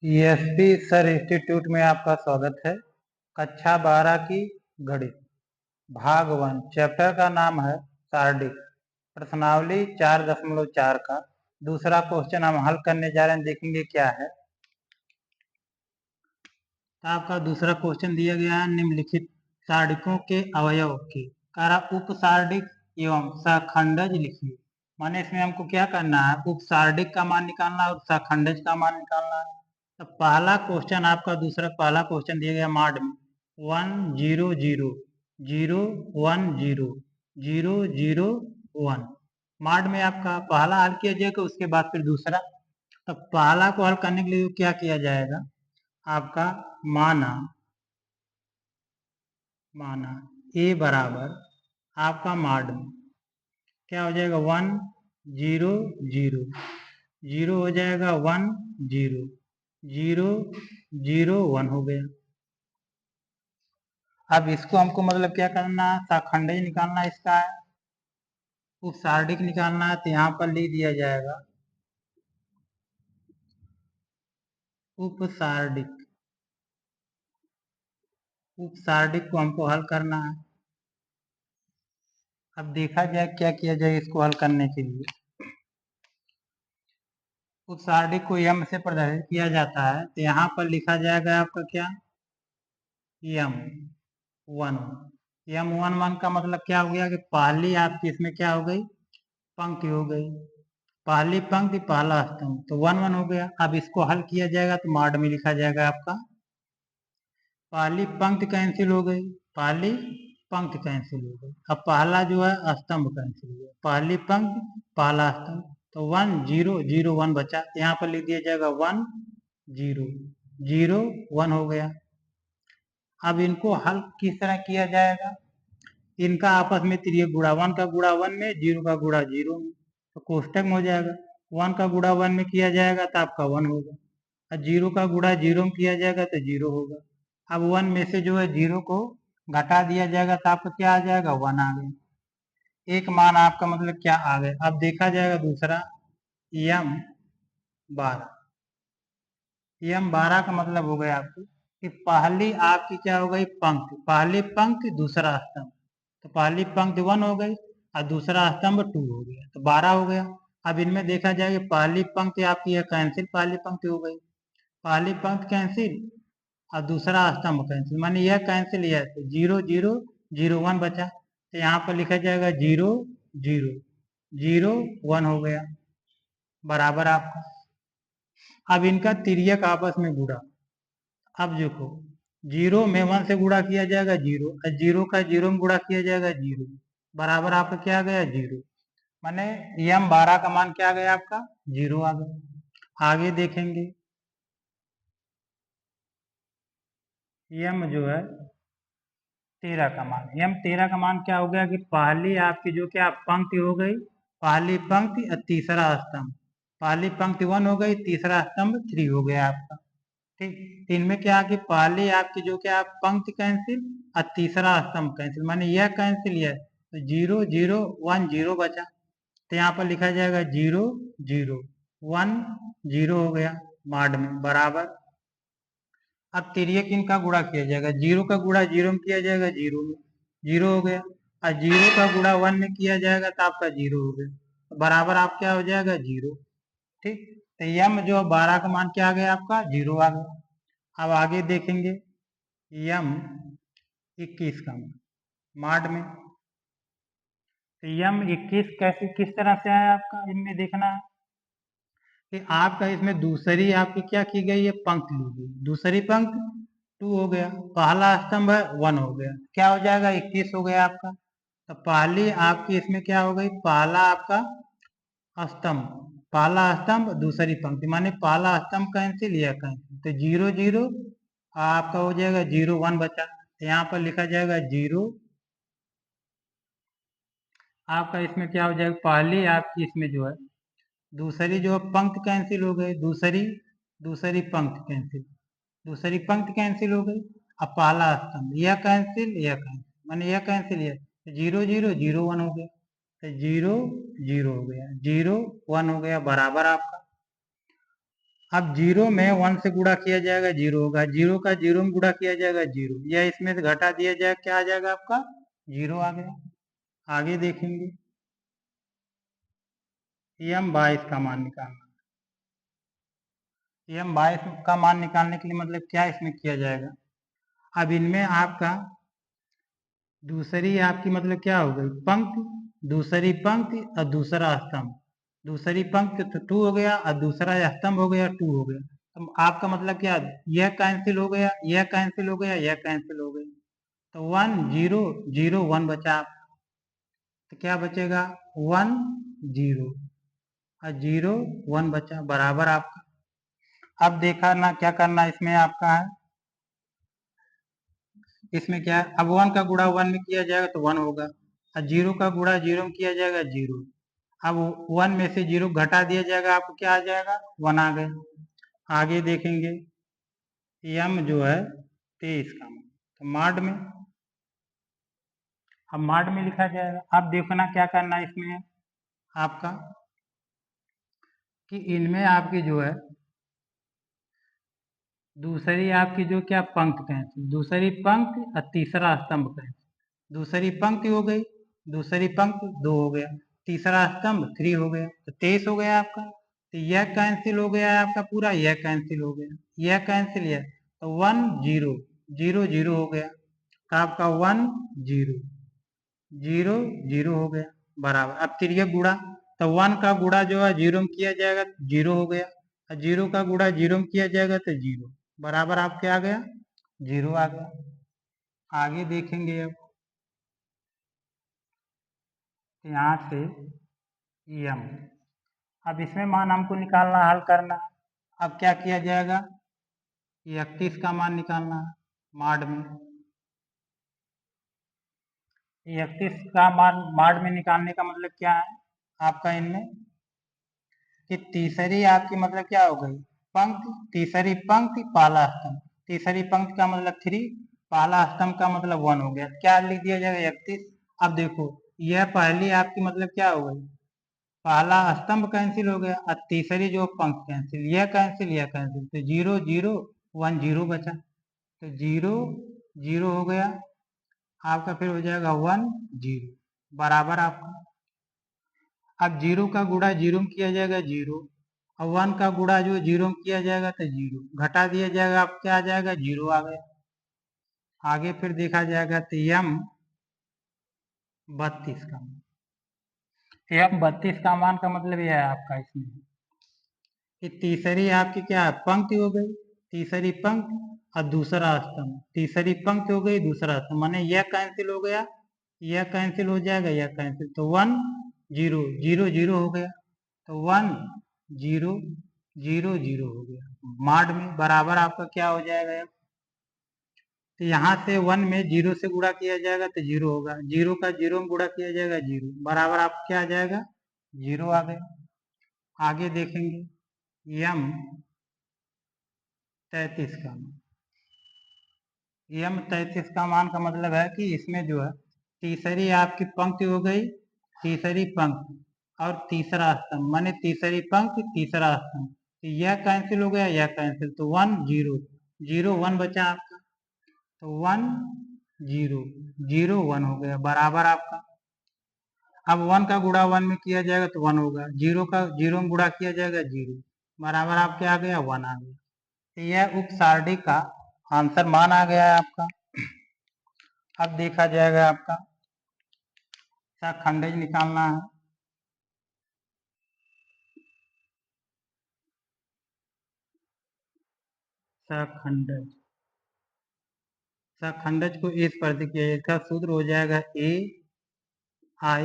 ESP sir institute में आपका स्वागत है। कक्षा 12 की गणित भाग 1 चैप्टर का नाम है सारणी। प्रश्नावली 4.4 का दूसरा क्वेश्चन हम हल करने जा रहे हैं। देखेंगे क्या है। तो आपका दूसरा क्वेश्चन दिया गया है निम्नलिखित सारणिकों के अवयव के कारा उपसारणिक एवं सखंडज लिखिए। माने इसमें हमको क्या करना है, उपसारणिक का मान निकालना है और सखंडज का मान निकालना है। तो पहला क्वेश्चन आपका पहला क्वेश्चन दिया गया माड में 1 0 0 0 1 0 0 0 1। माड में आपका पहला हल किया जाएगा, उसके बाद फिर दूसरा। तो पहला को हल करने के लिए क्या किया जाएगा, आपका माना ए बराबर आपका माड में क्या हो जाएगा 1 0 0 0 हो जाएगा 1 0 0 0 1 हो गया। अब इसको हमको मतलब क्या करना है, शाखंडज निकालना है, इसका है उपसारणिक निकालना है। तो यहाँ पर लिख दिया जाएगा उपसारणिक। उपसारणिक को हमको हल करना है। अब देखा जाए क्या किया जाए इसको हल करने के लिए। उपसारणिक को यम से प्रदर्शित किया जाता है। तो यहाँ पर लिखा जाएगा आपका क्या, यम 1 यम 1 1 का मतलब क्या हो गया कि पहली आपकी इसमें क्या हो गई, पंक्ति हो गई। पहली पंक्ति पहला स्तंभ, तो 1 1 हो गया। अब इसको हल किया जाएगा तो माड में लिखा जाएगा आपका पहली पंक्ति कैंसिल हो गई, पहली पंक्ति कैंसिल हो गई। अब पहला जो है स्तंभ कैंसिल हो गया, पहली पंक्ति पहला स्तंभ। तो 1 0 0 1 बचा। यहाँ पर लिख दिया जाएगा 1 0 0 1 हो गया। अब इनको हल किस तरह किया जाएगा, इनका आपस में तिर्यक गुणा, 1 का गुणा 1 में, 0 का गुणा 0 में। तो कोष्टक में हो जाएगा 1 का गुणा 1 में किया जाएगा तो आपका 1 होगा, और 0 का गुणा 0 में किया जाएगा तो 0 होगा। अब 1 में से जो है 0 को घटा दिया जाएगा तो आपका क्या आ जाएगा, 1 आ गया। एक मान आपका मतलब क्या आ गया। अब देखा जाएगा दूसरा यम 12। यम 12 का मतलब हो गया आपकी कि पहली आपकी क्या हो गई, पंक्ति, पहली पंक्ति दूसरा स्तंभ। तो पहली पंक्ति 1 हो गई और दूसरा स्तंभ 2 हो गया, तो 12 हो गया। अब इनमें देखा जाए कि पहली पंक्ति आपकी है कैंसिल, पहली पंक्ति हो गई, पहली पंक्ति कैंसिल और दूसरा स्तंभ कैंसिल, माने यह कैंसिल यह, तो 0 0 0 1 बचा। तो यहाँ पर लिखा जाएगा 0 0 0 1 हो गया बराबर आपका। अब इनका तिर्यक आपस में गुणा। अब देखो 0 में 1 से गुणा किया जाएगा 0, और 0 का 0 में गुणा किया जाएगा 0, बराबर आपका क्या आ गया 0। माने यम 12 का मान क्या आ गया आपका, 0 आ गया। आगे देखेंगे यम जो है 13 का मान, यम 13 का मान क्या हो गया कि पहली आपकी जो क्या पंक्ति हो गई, पहली पंक्ति और तीसरा स्तंभ। पहली पंक्ति 1 हो गई, तीसरा स्तंभ 3 हो गया आपका। ठीक, तो इनमें क्या कि पहले आपकी जो क्या पंक्ति कैंसिल और तीसरा स्तंभ कैंसिल, माने यह कैंसिल यह, तो 0 0 1 0 बचा। तो यहाँ पर लिखा जाएगा 0 0 1 0 हो गया माड में बराबर। अब तिर्यक इनका गुणा किया जाएगा, 0 का गुणा 0 में किया जाएगा 0 में, 0 हो गया, और 0 का गुणा 1 में किया जाएगा तो आपका 0 हो गया, तो बराबर आप क्या हो जाएगा 0। ठीक, तो यम जो 12 का मान क्या आ गया आपका 0 आ गया। अब आगे देखेंगे यम 21 का मान माड में। तो यम 21 कैसे किस तरह से आया आपका, इनमें देखना है कि आपका इसमें दूसरी आपकी क्या की गई है, पंक्ति ली गई, दूसरी पंक्ति 2 हो गया, पहला स्तंभ है 1 हो गया, क्या हो जाएगा 21 हो गया आपका। तो पहली आपकी इसमें क्या हो गई, पहला आपका स्तंभ, पहला स्तंभ दूसरी पंक्ति, माने पहला स्तंभ कैंसिल या कैंसिल, तो 0 0 आपका हो जाएगा 0 1 बचा। तो यहाँ पर लिखा जाएगा 0 आपका इसमें क्या हो जाएगा, पहली आपकी इसमें जो है दूसरी जो पंक्ति कैंसिल हो गई, दूसरी दूसरी पंक्ति कैंसिल, दूसरी पंक्ति कैंसिल हो गई। अब पहला स्तंभ यह कैंसिल यह कैंसिल, माने यह कैंसिल यह, 0 0 0 1 हो गया, तो 0 0 हो गया, 0 1 हो गया बराबर आपका। अब 0 में 1 से गुणा किया जाएगा 0 होगा, 0 का 0 में गुणा किया जाएगा 0, या इसमें से घटा दिया जाएगा, क्या आ जाएगा आपका 0 आ गया। आगे देखेंगे m 22 का मान निकालना। m 22 का मान निकालने के लिए मतलब क्या इसमें किया जाएगा, अब इनमें आपका दूसरी आपकी मतलब क्या हो गई पंक्ति, दूसरी पंक्ति और दूसरा स्तंभ, दूसरी पंक्ति तो 2 हो गया और दूसरा स्तंभ हो गया 2 हो गया। तो आपका मतलब क्या, यह कैंसिल हो गया, यह कैंसिल हो गया, यह कैंसिल हो गया, तो 1 0 0 1 बचा। तो क्या बचेगा 1 0 और 0 1 बचा बराबर आपका। अब देखा ना क्या करना इसमें आपका है, इसमें क्या है, अब 1 का गुणा 1 में किया जाएगा तो 1 होगा, और 0 का गुणा 0 में किया जाएगा 0। अब 1 में से 0 घटा दिया जाएगा, आपको क्या आ जाएगा 1 आ गया। आगे देखेंगे m जो है 23 का, तो माड में, अब माड में लिखा जाएगा। अब देखना क्या करना है इसमें आपका कि इनमें आपकी जो है दूसरी आपकी जो क्या पंक्ति कैंसिल, दूसरी पंक्ति और तीसरा स्तंभ कैंसिल, दूसरी पंक्ति हो गई, दूसरी पंक्ति 2 हो गया, तीसरा स्तंभ 3 हो गया, तो 23 हो गया आपका। तो यह कैंसिल हो गया आपका पूरा, यह कैंसिल हो गया, यह कैंसिल, यह तो 1 0 0 0 हो गया, तो आपका 1 0 0 0 हो गया बराबर। अब तिर्यक गुणा, तो 1 का गुणा जो है 0 में किया जाएगा 0 हो गया, और 0 का गुणा 0 में किया जाएगा तो 0 बराबर आपके आ गया 0 आ गया। आगे देखेंगे अब यहाँ से m, अब इसमें मान हमको निकालना, हल करना। अब क्या किया जाएगा, 31 का मान निकालना है माड में, 31 का मान माड में निकालने का मतलब क्या है आपका इनमें कि तीसरी आपकी मतलब क्या हो गई पंक्ति, तीसरी पंक्ति पहला स्तंभ, तीसरी पंक्ति का मतलब 3, पहला स्तंभ का मतलब 1 हो गया, क्या लिख दिया जाएगा 31। अब देखो यह पहली आपकी मतलब क्या हो गई, पहला स्तंभ कैंसिल हो गया और तीसरी जो पंक्ति कैंसिल, यह कैंसिल यह कैंसिल, तो 0 0 1 0 बचा, तो 0 0 हो गया आपका, फिर हो जाएगा 1 0 बराबर आपका। अब 0 का गुणा 0 में किया जाएगा 0, और 1 का गुणा जो 0 में किया जाएगा तो 0 घटा दिया जाएगा, आप क्या आ जाएगा 0 आ गया। आगे फिर देखा जाएगा तो m 32 का, m 32 का मान का मतलब यह है आपका इसमें कि तीसरी आपकी क्या है पंक्ति हो गई, तीसरी पंक्ति और दूसरा स्तंभ, तीसरी पंक्ति हो गई दूसरा स्तंभ, माने यह कैंसिल हो गया, यह कैंसिल हो जाएगा, यह कैंसिल, तो 1 0 0 0 हो गया, तो 1 0 0 0 हो गया माड में बराबर आपका क्या हो जाएगा। तो यहाँ से 1 में 0 से गुणा किया जाएगा तो 0 होगा, 0 का 0 में गुणा किया जाएगा 0 बराबर आप क्या आ जाएगा 0 आ गया। आगे देखेंगे m 33 का, m 33 का मान का मतलब है कि इसमें जो है तीसरी आपकी पंक्ति हो गई, तीसरी पंक्ति और तीसरा स्तंभ, माने तीसरी पंक्ति तीसरा स्तंभ, तो यह कैंसिल हो गया, यह कैंसिल, तो 1 0 0 1 बचा आपका, तो 1 0 0 1 हो गया बराबर आपका। अब 1 का गुणा 1 में किया जाएगा तो 1 होगा, 0 का 0 में गुणा किया जाएगा 0 बराबर आपके आ गया 1 आ गया। तो यह उप सारणी का आंसर मान आ गया है आपका। अब देखा जाएगा आपका खंडज निकालना है। सखंडज, सखंडज को इस पर देखिए, इसका सूत्र हो जाएगा a i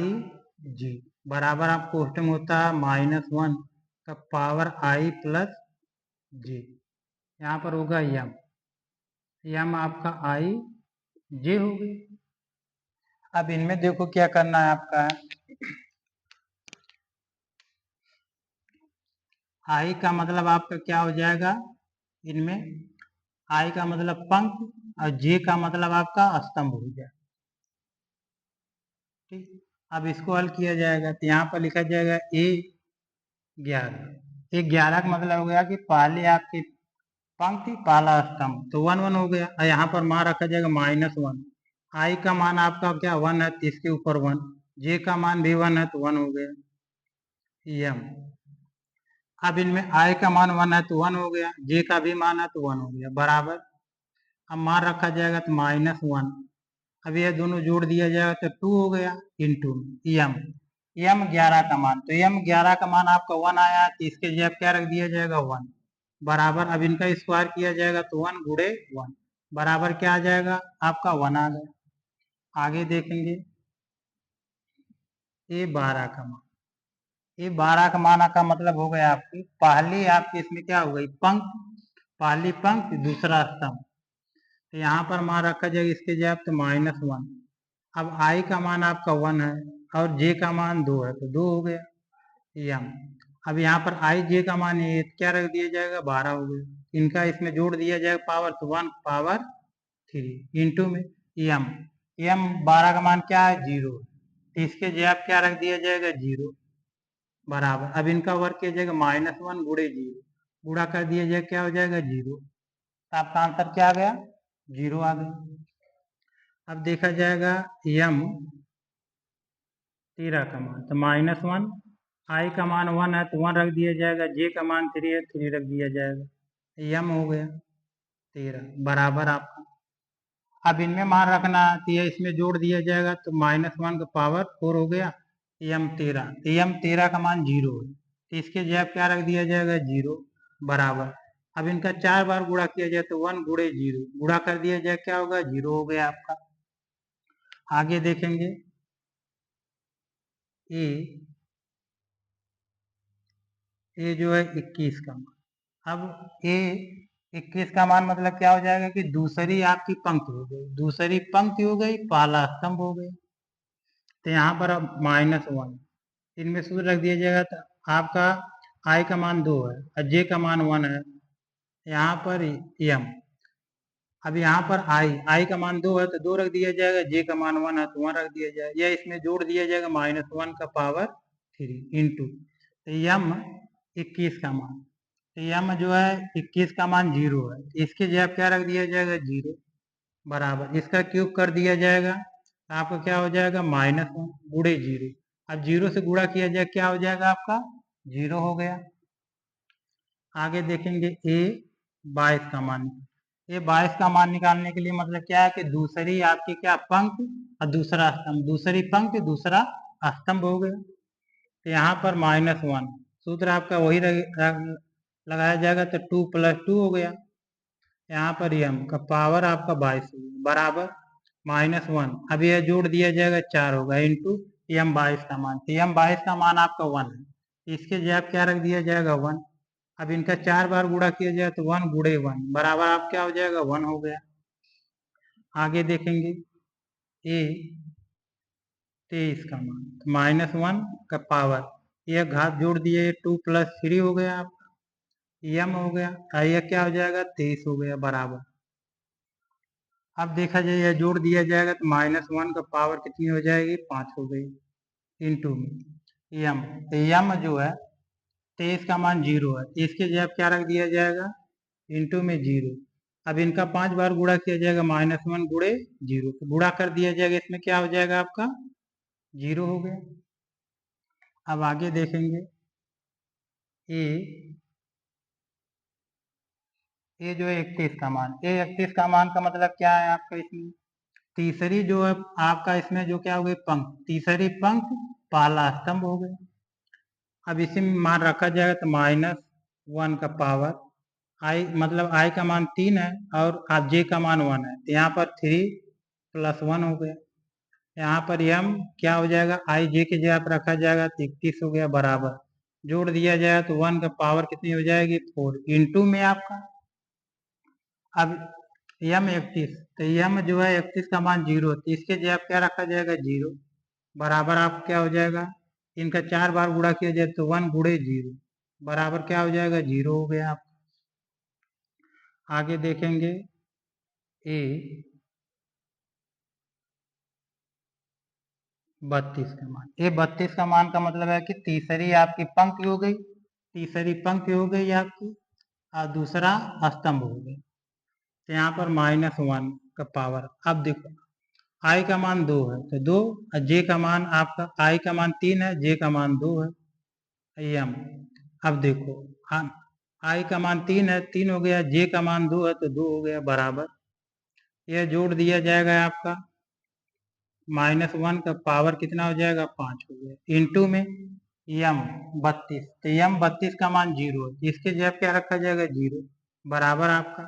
g बराबर आपको क्वेश्चन होता है -1 का पावर i प्लस g, यहाँ पर होगा m आपका i j हो गई। अब इनमें देखो क्या करना है आपका, आई का मतलब आपका क्या हो जाएगा, इनमें आई का मतलब पंक्ति और जे का मतलब आपका स्तंभ हो जाएगा। ठीक, अब इसको हल किया जाएगा तो यहाँ पर लिखा जाएगा a 11 ये 11 का मतलब हो गया कि पहले आपकी पंक्ति पहला स्तंभ, तो 1 1 हो गया। और यहाँ पर मान रखा जाएगा -1। आई का मान आपका क्या 1 है, तो इसके ऊपर 1। जे का मान भी 1 है, तो 1 हो गया एम। अब इनमें आई का मान 1 है, तो 1 हो गया, जे का भी मान है, तो 1 हो गया, बराबर। अब मान रखा जाएगा तो -1। अब ये दोनों जोड़ दिया जाएगा तो 2 हो गया इंटू एम। एम 11 का मान, तो एम 11 का मान आपका 1 आया, तो इसके जगह क्या रख दिया जाएगा 1, बराबर। अब इनका स्क्वायर किया जाएगा तो 1 गुणे 1 बराबर क्या आ जाएगा आपका 1 आ गया। आगे देखेंगे ये 12 का मान, ये 12 का मान का मतलब हो गया आपकी पहली आपकी इसमें क्या हो गई पंक्ति, पहली पंक्ति दूसरा स्तंभ, तो यहाँ पर मान रखा जाएगा इसके जगह तो -1। अब आई का मान आपका 1 है और जे का मान 2 है, तो 2 हो गया एम। अब यहाँ पर आई जे का मान ये क्या रख दिया जाएगा 12 हो गया, इनका इसमें जोड़ दिया जाएगा पावर, तो 1 पावर 3 इंटू में एम। एम 12 का मान क्या है 0, तो इसके जगह क्या रख दिया जाएगा 0, बराबर। अब इनका वर्क किया जाएगा -1 गुणे 0, गुणा कर दिया जाएगा क्या हो जाएगा 0, तो आपका आंसर क्या आ गया 0 आ गया। अब देखा जाएगा एम 13 का मान, तो -1, आई का मान 1 है, तो 1 रख दिया जाएगा, जे का मान 3 है, 3 रख दिया जाएगा, एम हो गया 13 बराबर आपका। अब इनमें मान रखना तो ये इसमें जोड़ दिया जाएगा, तो -1 का पावर 4 हो गया एम 13, तो एम 13 का मान 0 है, तो इसके जगह क्या रख दिया जाएगा 0, बराबर। अब इनका 4 बार गुणा किया जाए तो 1 गुणे 0, गुणा कर दिया जाए क्या होगा 0 हो गया आपका। आगे देखेंगे ये जो है 21 का मान। अब ये 21 का मान मतलब क्या हो जाएगा कि दूसरी आपकी पंक्ति हो गई, दूसरी पंक्ति हो गई, पहला स्तंभ हो गई, तो यहाँ पर अब -1 इनमें सूत्र रख दिया जाएगा, तो आपका आई का मान 2 है और जे का मान 1 है, यहाँ पर एम। अब यहाँ पर आई का मान 2 है, तो 2 रख दिया जाएगा, जे का मान 1 है, तो 1 रख दिया जाएगा, या इसमें जोड़ दिया जाएगा -1 का पावर 3 इंटू, तो एम 21 का मान, तो एम जो है 21 का मान 0 है, इसके जगह क्या रख दिया जाएगा 0, बराबर। इसका क्यूब कर दिया जाएगा, तो आपका क्या हो जाएगा -1 गुणे 0। अब 0 से गुणा किया जाए क्या हो जाएगा आपका 0 हो गया। आगे देखेंगे ए 22 का मान, ये 22 का मान निकालने के लिए मतलब क्या है कि दूसरी आपकी क्या पंक्ति और दूसरा स्तंभ, दूसरी पंक्ति दूसरा स्तंभ हो गया, तो यहाँ पर -1 सूत्र आपका वही लगाया जाएगा, तो 2 + 2 हो गया, यहाँ पर एम का पावर आपका 22 बराबर -1। अब यह जोड़ दिया जाएगा 4 होगा इंटू एम 22 का मान, तो एम 22 का मान आपका 1 है, इसके जगह क्या रख दिया जाएगा 1। अब इनका 4 बार गुणा किया जाए तो 1 गुणे 1 बराबर आप क्या हो जाएगा 1 हो गया। आगे देखेंगे ए 23 का मान, -1 का पावर, यह घात जोड़ दिए 2 + 3 हो गया आपका एम हो गया, यह क्या हो जाएगा 23 हो गया बराबर। अब देखा जाए यह जोड़ दिया जाएगा तो -1 का पावर कितनी हो जाएगी 5 हो गई इंटू में एम, तो एम जो है 23 का मान 0 है, इसके जगह क्या रख दिया जाएगा इंटू में 0। अब इनका 5 बार गुणा किया जाएगा -1 गुणे 0, गुणा कर दिया जाएगा, इसमें क्या हो जाएगा आपका 0 हो गया। अब आगे देखेंगे ये जो है 31 का मान, ये 31 का मान का मतलब क्या है आपका इसमें तीसरी जो है आपका इसमें जो क्या हो गई पंक्ति, तीसरी पंक्ति पहला स्तंभ हो गया। अब इसी में मान रखा जाएगा तो -1 का पावर आई मतलब आई का मान 3 है और आप जे का मान 1 है, तो यहाँ पर 3 + 1 हो गया, यहाँ पर एम क्या हो जाएगा आई जे के जगह पर रखा जाएगा तो 31 हो गया बराबर, जोड़ दिया जाएगा तो 1 का पावर कितनी हो जाएगी 4 इंटू में आपका। अब एम 31, तो एम जो है 31 का मान 0, तो इसके जगह क्या रखा जाएगा 0 बराबर आप क्या हो जाएगा, इनका 4 बार गुणा किया जाए तो 1 गुणे 0 बराबर क्या हो जाएगा 0 हो गया आप। आगे देखेंगे ए 32 का मान, ये 32 का मान का मतलब है कि तीसरी आपकी पंक्ति हो गई तीसरी पंक्ति हो गई आपकी और दूसरा स्तंभ हो गया। तो यहाँ पर -1 का पावर। अब देखो आई का मान 2 है तो 2, और जे का मान आपका आई का मान 3 है, जे का मान 2 है, एम। अब देखो आई का मान 3 है, 3 हो गया, जे का मान 2 है तो 2 हो गया, बराबर। यह जोड़ दिया जाएगा आपका -1 का पावर कितना हो जाएगा, 5 हो गया, इंटू में यम 32। तो यम 32 का मान 0 है, इसके जगह क्या रखा जाएगा, 0, बराबर आपका।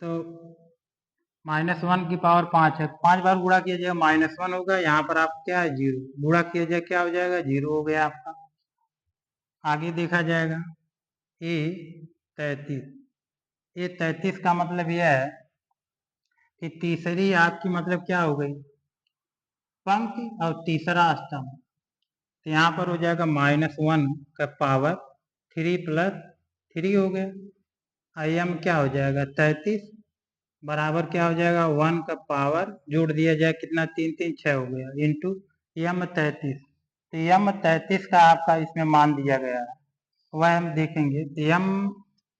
तो -1 की पावर 5 है, 5 बार गुणा किया जाएगा -1 होगा, यहाँ पर आप क्या है 0, गुणा किया जाए क्या हो जाएगा, 0 हो गया आपका। आगे देखा जाएगा ए 33। ये 33 का मतलब यह है कि तीसरी आपकी मतलब क्या हो गई, पंक्ति और तीसरा स्तंभ। तो यहाँ पर हो जाएगा -1 का पावर 3 + 3 हो गया, एम क्या हो जाएगा 33, बराबर क्या हो जाएगा 1 का पावर जोड़ दिया जाए कितना, 3 3 6 हो गया, इंटू यम 33। तो यम 33 का आपका इसमें मान दिया गया है, वह हम देखेंगे। तो यम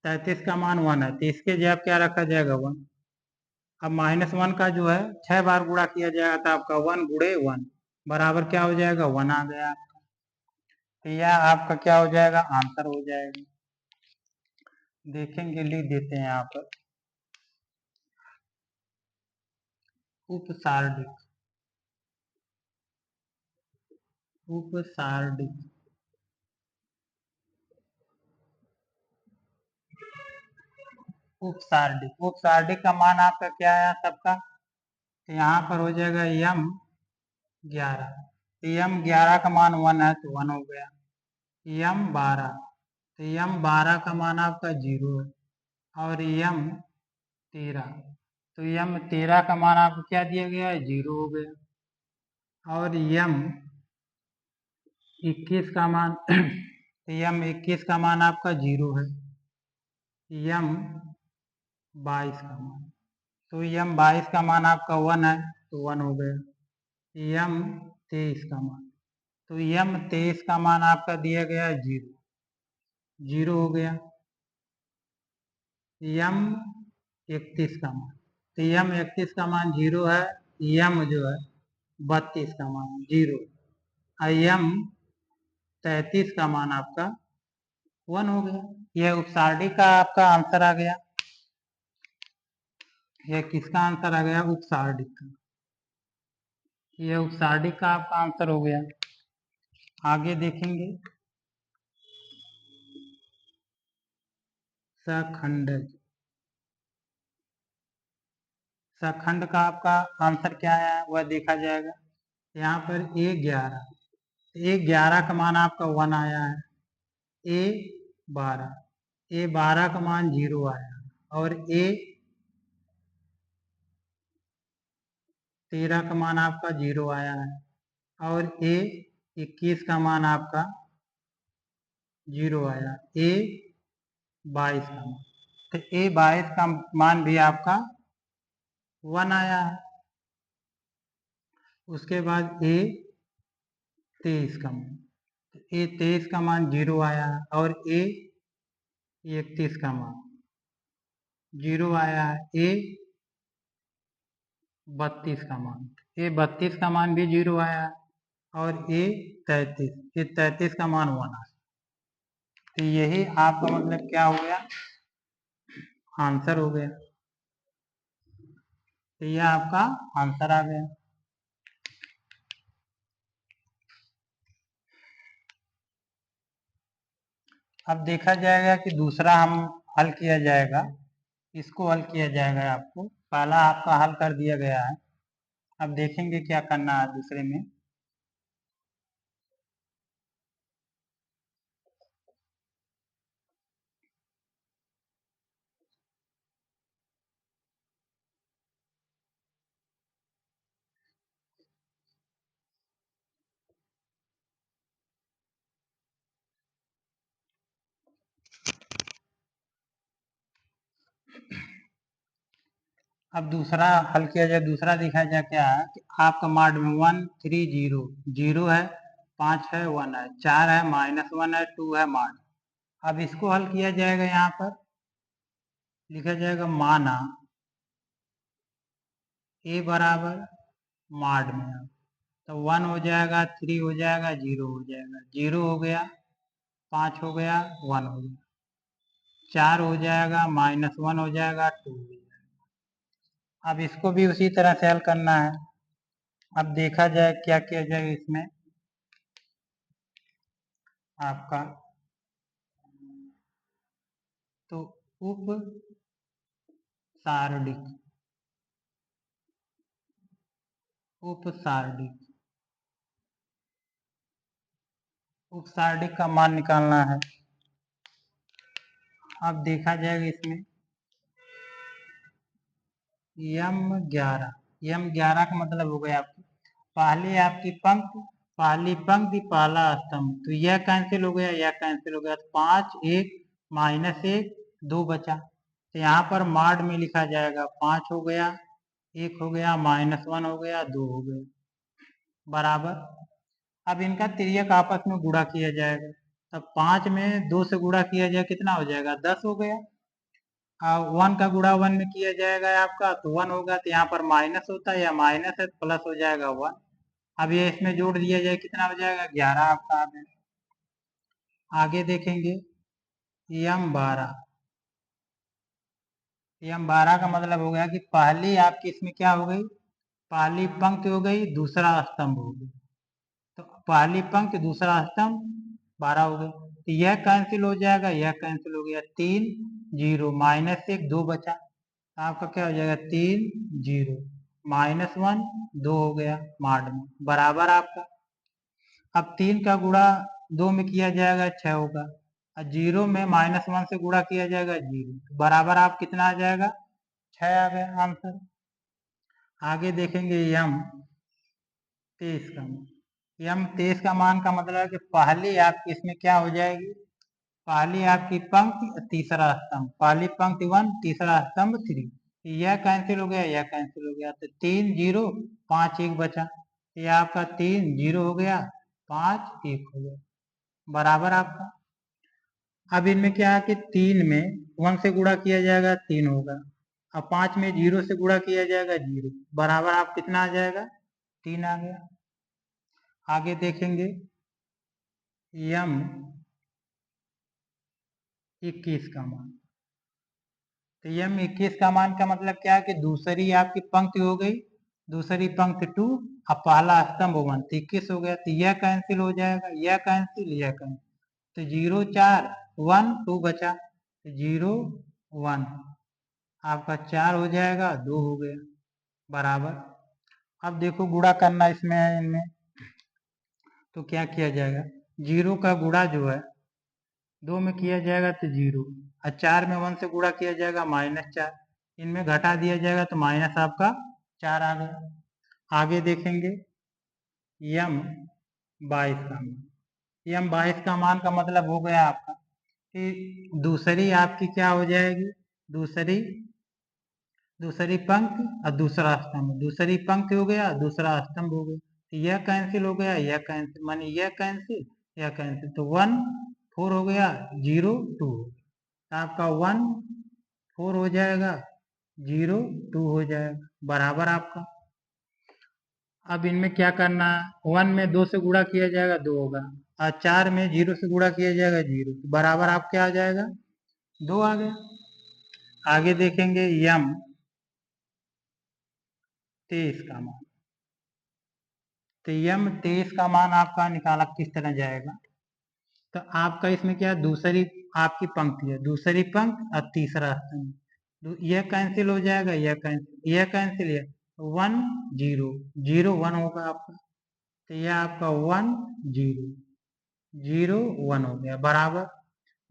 33 का मान 1 है, तो इसके जगह क्या रखा जाएगा 1। अब -1 का जो है 6 बार गुणा किया जाएगा तो आपका 1 गुणे 1 बराबर क्या हो जाएगा, 1 आ गया आपका। तो यह आपका क्या हो जाएगा, आंसर हो जाएगा। देखेंगे, लिख देते हैं यहाँ पर उपसार्डिक। उपसार्डिक उपसार्डिक उपसार्डिक का मान आपका क्या है सबका, तो यहाँ पर हो जाएगा यम 11। तो यम 11 का मान 1 है तो 1 हो गया, यम 12, तो यम 12 का मान आपका 0 है, और यम 13, तो यम 13 का मान आपको क्या दिया गया है, 0 हो गया, और यम 21 का मान तो यम 21 का मान आपका 0 है, यम 22 का मान, तो यम 22 का मान आपका 1 है तो 1 हो गया, यम 23 का मान, तो यम 23 का मान आपका दिया गया है 0, 0 हो गया, यम 31 का मान, तो यम 31 का मान 0 है, यम जो है 32 का मान 0, यम 33 का मान आपका 1 हो गया। यह उपसार्डी का आपका आंसर आ गया। यह किसका आंसर आ गया, उपसार्डिक का। यह उपसार्डिक का आपका आंसर हो गया। आगे देखेंगे सखंडज। सखंड का आपका आंसर क्या है वह देखा जाएगा। यहाँ पर A11 का मान आपका 1 आया है, A12 का मान 0 आया, और A13 का मान आपका 0 आया है, और A21 का मान आपका 0 आया, A22 का मान, तो A22 का मान भी आपका 1 आया है। उसके बाद A23 का मान, A23 का मान 0 आया है, और A31 का मान 0 आया है, A32 का मान, A32 का मान भी 0 आया है, और A33 का मान 1 आया। तो यही आपका मतलब क्या हो गया, आंसर हो गया। तो यह आपका आंसर आ गया। अब देखा जाएगा कि दूसरा हम हल किया जाएगा, इसको हल किया जाएगा। आपको पहला आपका हल कर दिया गया है, अब देखेंगे क्या करना है दूसरे में। अब दूसरा हल किया जाए, दूसरा देखा जाए क्या है कि आपका मॉड में 1 3 0 0 है, 5 है 1 है 4 है -1 है 2 है मॉड। अब इसको हल किया जाएगा, यहाँ पर लिखा जाएगा माना ए बराबर मॉड में, तो 1 हो जाएगा 3 हो जाएगा 0 हो जाएगा, 0 हो गया 5 हो गया 1 हो गया, 4 हो जाएगा -1 हो जाएगा 2 हो जाएगा। अब इसको भी उसी तरह से हल करना है। अब देखा जाए क्या किया जाए इसमें आपका, तो उप सारणिक उपसारणिक का मान निकालना है। अब देखा जाएगा इसमें M11 का मतलब हो गया आपकी पहली आपकी पंक्ति, पहली पंक्ति पहला स्तंभ, तो यह कैंसिल हो गया, यह कैंसिल हो गया, तो 5 1 -1 2 बचा, तो यहाँ पर मॉड में लिखा जाएगा 5 हो गया 1 हो गया -1 हो गया 2 हो गया बराबर। अब इनका तिर्यक आपस में गुणा किया जाएगा, तब 5 में 2 से गुणा किया जाए कितना हो जाएगा 10 हो गया। 1 का गुणा 1 में किया जाएगा आपका, तो 1 होगा, तो यहाँ पर माइनस होता है या माइनस है तो प्लस हो जाएगा 1। अब ये इसमें जोड़ दिया जाए कितना हो जाएगा 11 आपका। आगे देखेंगे M12 का मतलब हो गया कि पहली आपकी इसमें क्या हो गई, पहली पंक्ति हो गई दूसरा स्तंभ हो गई, तो पहली पंक्ति दूसरा स्तंभ 12 हो गई, तो यह कैंसिल हो जाएगा यह कैंसिल हो गया, 3 0 -1 2 बचा, आपका क्या हो जाएगा 3 0 -1 2 हो गया मॉड में बराबर आपका। अब 3 का गुणा 2 में किया जाएगा 6 होगा, और 0 में -1 से गुणा किया जाएगा 0 बराबर आप कितना आ जाएगा 6 आ गया आंसर। आगे देखेंगे M23 का मान का मतलब है कि पहली आपकी इसमें क्या हो जाएगी, पहली आपकी पंक्ति तीसरा स्तंभ, पहली पंक्ति 1 तीसरा स्तंभ 3, यह कैंसिल हो गया यह कैंसिल हो गया, तो 3 0 5 1 बचा, तो यह आपका 3 0 हो गया 5 1 हो गया बराबर आपका। अब इनमें क्या है कि 3 में 1 से गुणा किया जाएगा 3 होगा, अब 5 में 0 से गुणा किया जाएगा 0 बराबर आप कितना आ जाएगा 3 आ गया। आगे देखेंगे M21 का मान, तो M21 का मान का मतलब क्या है कि दूसरी आपकी पंक्ति हो गई, दूसरी पंक्ति 2 अब पहला स्तंभ 1, तो 21 हो गया, तो यह कैंसिल हो जाएगा यह कैंसिल यह कैंसिल, तो 0 4 1 2 बचा, तो 0 1 आपका 4 हो जाएगा 2 हो गया बराबर। अब देखो गुणा करना इसमें है इनमें, तो क्या किया जाएगा 0 का गुणा जो है 2 में किया जाएगा तो 0, और 4 में 1 से गुणा किया जाएगा -4, इनमें घटा दिया जाएगा तो माइनस आपका 4 आ गया। आगे देखेंगे M22 का मान, M22 का मान का मतलब हो गया आपका कि दूसरी आपकी क्या हो जाएगी, दूसरी पंक्ति और दूसरा स्तंभ, दूसरी पंक्ति हो गया दूसरा स्तंभ हो गया, तो यह कैंसिल हो गया यह कैंसिल, माने यह कैंसिल यह कैंसिल, तो 1 4 हो गया 0 2 हो गया, तो आपका 1 4 हो जाएगा 0 2 हो जाएगा बराबर आपका। अब इनमें क्या करना है 1 में 2 से गुणा किया जाएगा 2 होगा, और 4 में 0 से गुणा किया जाएगा 0, तो बराबर आप क्या आ जाएगा 2 आ गया। आगे देखेंगे M23 का मान, तो M23 का मान आपका निकाला किस तरह जाएगा, तो आपका इसमें क्या दूसरी आपकी पंक्ति है, दूसरी पंक्ति और तीसरा स्तंभ, यह कैंसिल हो जाएगा यह कैंसिल 1 0 0 1 होगा आपका, तो यह आपका 1 0 0 1 हो गया बराबर।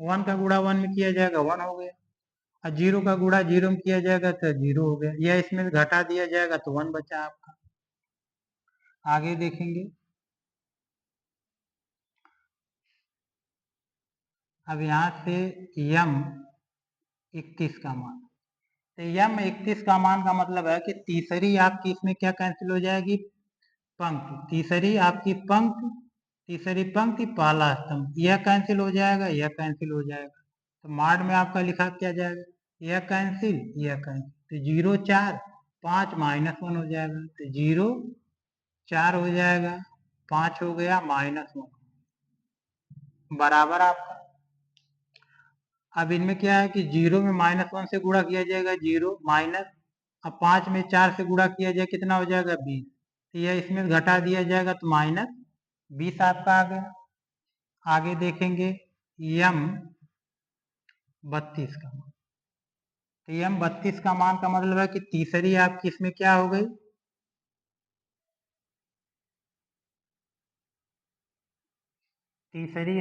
1 का गुणा 1 में किया जाएगा 1 हो गया, और 0 का गुणा 0 में किया जाएगा तो 0 हो गया, यह इसमें घटा दिया जाएगा तो 1 बचा आपका। आगे देखेंगे अब यहाँ से M21 का मान, तो M21 का मान का मतलब है कि तीसरी आपकी इसमें क्या कैंसिल हो जाएगी पंक्ति, तीसरी आपकी पंक्ति तीसरी पंक्ति पहला स्तंभ, यह कैंसिल हो जाएगा, यह कैंसिल हो जाएगा, तो माड में आपका लिखा क्या जाएगा, यह कैंसिल, यह कैंसिल, तो 0 4 5 -1 हो जाएगा, तो 0 4 हो जाएगा, 5 हो गया -1 बराबर आपका। अब इनमें क्या है कि 0 में -1 से गुणा किया जाएगा 0 माइनस, अब 5 में 4 से गुणा किया जाए कितना हो जाएगा 20, तो यह इसमें घटा दिया जाएगा तो -20 आपका आ गया। आगे देखेंगे यम 32 का मान, तो यम 32 का मान का मतलब है कि तीसरी आपकी इसमें क्या हो गई, तीसरी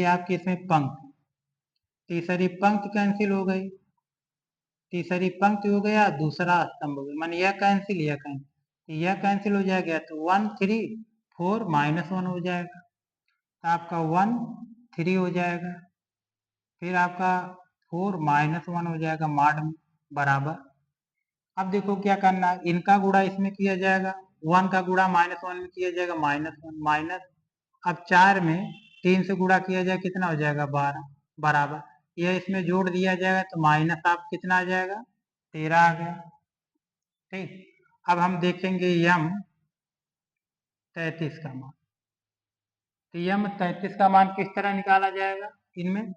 आपकी इसमें पंक्ति, तीसरी पंक्ति कैंसिल हो गई, तीसरी पंक्ति हो गया, दूसरा स्तंभ हो गया, मान यह कैंसिल, यह कैंसिल, यह कैंसिल हो जाएगा तो 1 3 4 -1 हो जाएगा, तो आपका 1 3 हो जाएगा, फिर आपका 4 -1 हो जाएगा माड में बराबर। अब देखो क्या करना है, इनका गुणा इसमें किया जाएगा, 1 का गुणा -1 में किया जाएगा -1 माइनस, अब 4 में 3 से गुणा किया जाए कितना हो जाएगा 12 बराबर, यह इसमें जोड़ दिया जाएगा तो माइनस आप कितना आ जाएगा 13 आ गया। ठीक, अब हम देखेंगे यम 33 का मान, तो यम 33 का मान किस तरह निकाला जाएगा इनमें,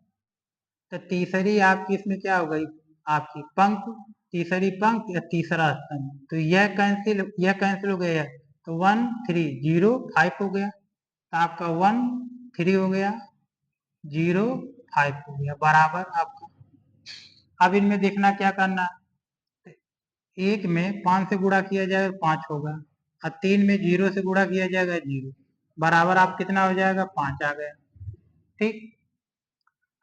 तो तीसरी आपकी इसमें क्या हो गई, आपकी पंक्ति, तीसरी पंक्ति या तीसरा स्तंभ, तो यह कैंसिल हो गया, तो 1 3 0 5 हो गया, तो आपका 1 3 हो गया, 0 5 हो गया बराबर आपका। अब इनमें देखना क्या करना, एक में 5 से गुणा किया जाएगा 5 होगा, और 3 में 0 से गुणा किया जाएगा 0 बराबर, आप कितना हो जाएगा 5 आ गया। ठीक,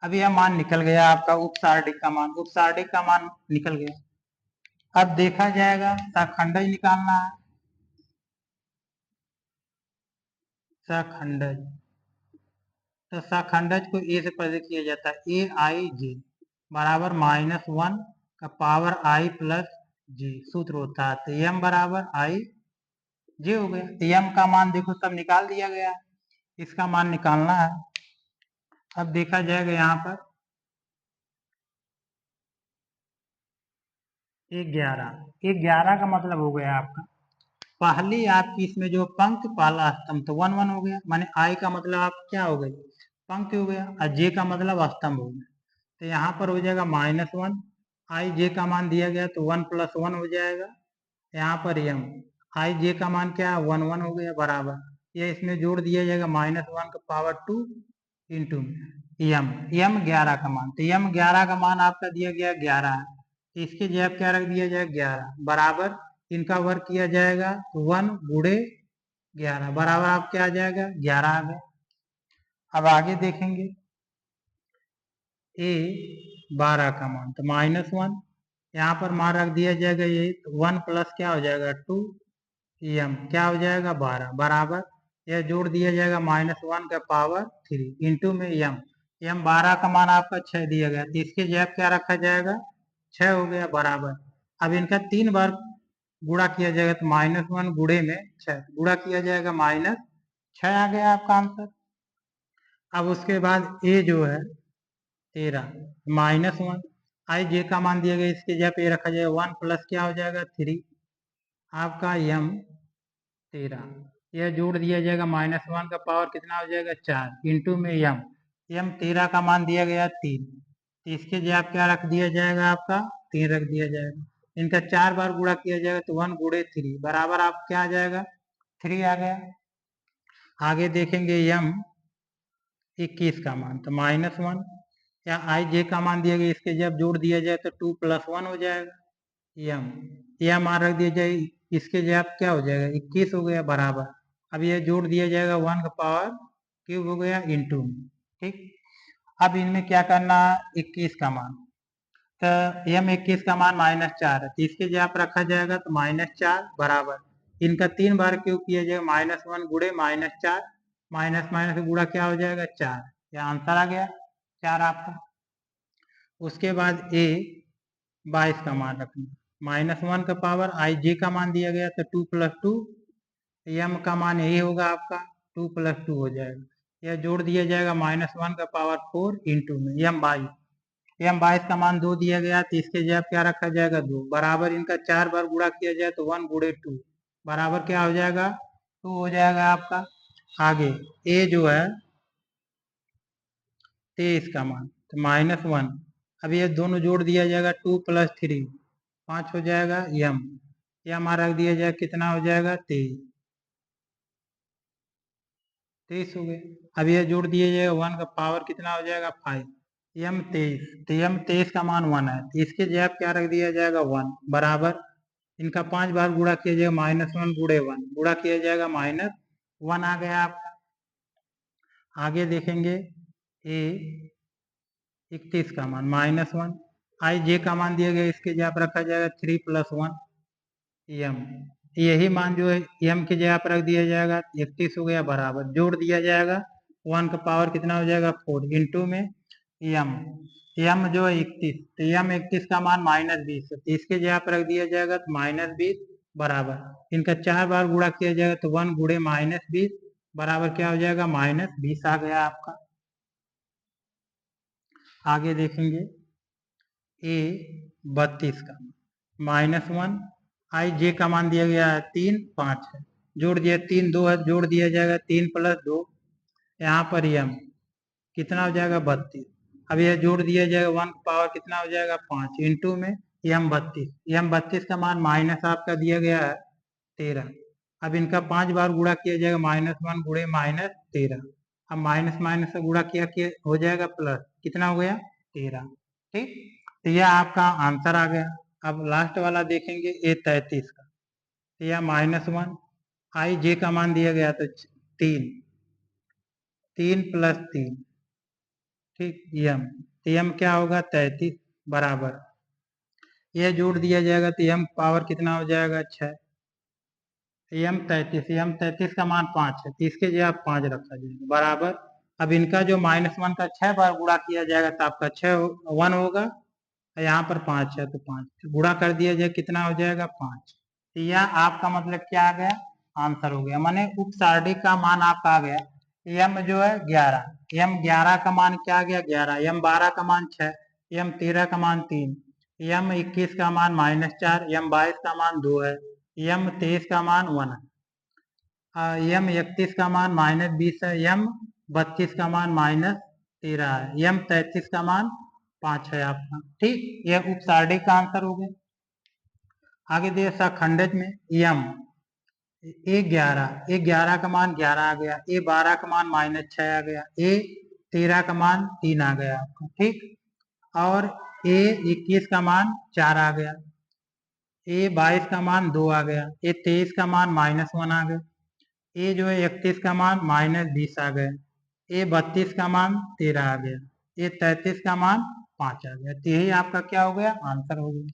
अब यह मान निकल गया आपका, उपसारडिक का मान, उपसारडिक का मान निकल गया। अब देखा जाएगा सखंडज निकालना है, सखंडज, तो सखंडज को ए से प्रदर्शित किया जाता है, ए आई जे बराबर -1 का पावर आई प्लस जी सूत्र होता है, तो एम बराबर आई जे हो गया, तो एम का मान देखो सब निकाल दिया गया, इसका मान निकालना है। अब देखा जाएगा यहाँ पर 11 का मतलब हो गया आपका, पहली आपकी इसमें जो पंक्ति पहला स्तंभ, तो 1 1 हो गया, माने आई का मतलब आप क्या हो गई पंक्ति हो गया, और जे का मतलब स्तंभ हो गया, तो यहाँ पर हो जाएगा -1, आई जे का मान दिया गया तो 1 + 1 हो जाएगा, यहाँ पर एम आई जे का मान क्या है 1 1 हो गया बराबर, ये इसमें जोड़ दिया जाएगा -1 का पावर 2 इंटू एम, एम 11 का मान, तो एम 11 का मान आपका दिया गया 11 है, इसके जगह क्या रख दिया जाए 11 बराबर, इनका वर्ग किया जाएगा तो 1 गुणे 11 बराबर आप क्या आ जाएगा 11 आ गया। अब आगे देखेंगे ए 12 का मान, तो -1 यहाँ पर मान रख दिया जाएगा, ये 1 प्लस क्या हो जाएगा 2 एम क्या हो जाएगा 12 बराबर, यह जोड़ दिया जाएगा -1 का पावर 3 इंटू में एम 12 का मान आपका 6 दिया गया, तो इसके जगह क्या रखा जाएगा 6 हो गया बराबर। अब इनका 3 बार गुणा किया जाएगा तो -1 गुणे में 6 गुणा किया जाएगा -6 आ गया आपका आंसर। अब उसके बाद ए जो है 13 -1 आई जे का मान दिया गया, इसके जगह पे रखा जाएगा 1 प्लस क्या हो जाएगा 3 आपका एम 13, यह जोड़ दिया जाएगा -1 का पावर कितना हो जाएगा 4 इंटू में एम 13 का मान दिया गया 3, तो इसके जगह क्या रख दिया जाएगा आपका 3 रख दिया जाएगा, इनका 4 बार गुणा किया जाएगा तो 1 गुणे 3 बराबर आप क्या आ जाएगा 3 आ गया। आगे देखेंगे एम 21 का मान, तो -1 या आई जे का मान दिया गया, इसके जब जोड़ दिया जाए तो 2 + 1 हो जाएगा, यह मान रख दिया जाए, इसके जब क्या हो जाएगा 21 हो गया बराबर, अब यह जोड़ दिया जाएगा 1 का पावर क्यूब हो गया इंटू, ठीक। अब इनमें क्या करना 21 का मान, तो एम 21 का मान -4 है, तो इसके जगह पर रखा जाएगा तो -4 बराबर, इनका 3 बार क्यूब किया जाएगा -1 गुणे -4 माइनस माइनस गुणा क्या हो जाएगा 4, यह आंसर आ गया 4 आपका। उसके बाद ए 22 का मान रखना, -1 का पावर आई जे का मान दिया गया तो 2 + 2, m का मान यही होगा आपका 2 + 2 हो जाएगा। यह जोड़ दिया जाएगा -1 का पावर 4 इंटू में m22 का मान 2 दिया गया तो इसके जगह क्या रखा जाएगा 2 बराबर इनका 4 बार गुणा किया जाए तो 1 गुणे 2 बराबर क्या हो जाएगा 2 हो जाएगा आपका। आगे a जो है 23 का मान तो -1, अब ये दोनों जोड़ दिया जाएगा 2 + 3 5 हो जाएगा m हमारा रख दिया जाए कितना हो जाएगा 23 हो गए। अब ये जोड़ दिया जाएगा 1 का पावर कितना हो जाएगा 5 m 23 तो m 23 का मान 1 है तो इसके जगह क्या रख दिया जाएगा 1 बराबर इनका 5 बार गुणा किया जाएगा -1 गुणे 1 गुणा किया जाएगा -1 आ गया आपका। आगे देखेंगे a 31 का मान -1 आई जे का मान दिया गया इसके जगह पर रखा जाएगा 3 + 1 m यही मान जो है m के जगह पर रख दिया जाएगा 31 हो गया बराबर जोड़ दिया जाएगा 1 का पावर कितना हो जाएगा 4 इंटू में m जो है 31 तो m 31 का मान -20 है तो इसके जगह पर रख दिया जाएगा तो -20 बराबर इनका 4 बार गुणा किया जाएगा तो 1 गुणे -20 बराबर क्या हो जाएगा -20 आ गया आपका। आगे देखेंगे a 32 का -1 आई जे का मान दिया गया है 3 5 है जोड़ दिया 3 2 है जोड़ दिया जाएगा 3 + 2 यहाँ पर m कितना हो जाएगा 32 अब यह जोड़ दिया जाएगा 1 का पावर कितना हो जाएगा 5 इंटू में m 32 का मान माइनस आपका दिया गया है 13 अब इनका 5 बार गुणा किया जाएगा -1 गुणे -13 अब माइनस माइनस से गुणा किया हो जाएगा प्लस कितना हो गया 13 ठीक। तो यह आपका आंसर आ गया। अब लास्ट वाला देखेंगे a 33 का तो यह -1 आई जे का मान दिया गया तो 3 + 3 ठीक m क्या होगा 33 बराबर यह जोड़ दिया जाएगा तो m पावर कितना हो जाएगा 6 m 33 का मान 5 है तो इसके जगह 5 रखा जाएगा बराबर अब इनका जो -1 का 6 बार गुणा किया जाएगा तो आपका 1 होगा यहाँ पर 5 है तो 5 गुणा कर दिया जाए कितना हो जाएगा 5 तो यह आपका मतलब क्या आ गया आंसर हो गया माने उपसारणी का मान आपका आ गया m जो है 11 m 11 का मान क्या आ गया 11 m 12 का मान 6 m 13 का मान 3 m 21 का मान -4 m 22 का मान 2 है m 23 का मान 1 है m 31 का मान -20 है m 32 का मान -13 है m 33 का मान 5 है आपका ठीक। यह उपसारणी का आंसर हो गया। आगे दिया सखंडज में m a11 का मान 11 आ गया a12 का मान -6 आ गया a13 का मान 3 आ गया आपका ठीक और a21 का मान 4 आ गया a22 का मान 2 आ गया a23 का मान -1 आ गया a जो है 31 का मान -20 आ गया a32 का मान 13 आ गया a33 का मान 5 आ गया तो यही आपका क्या हो गया आंसर हो गया।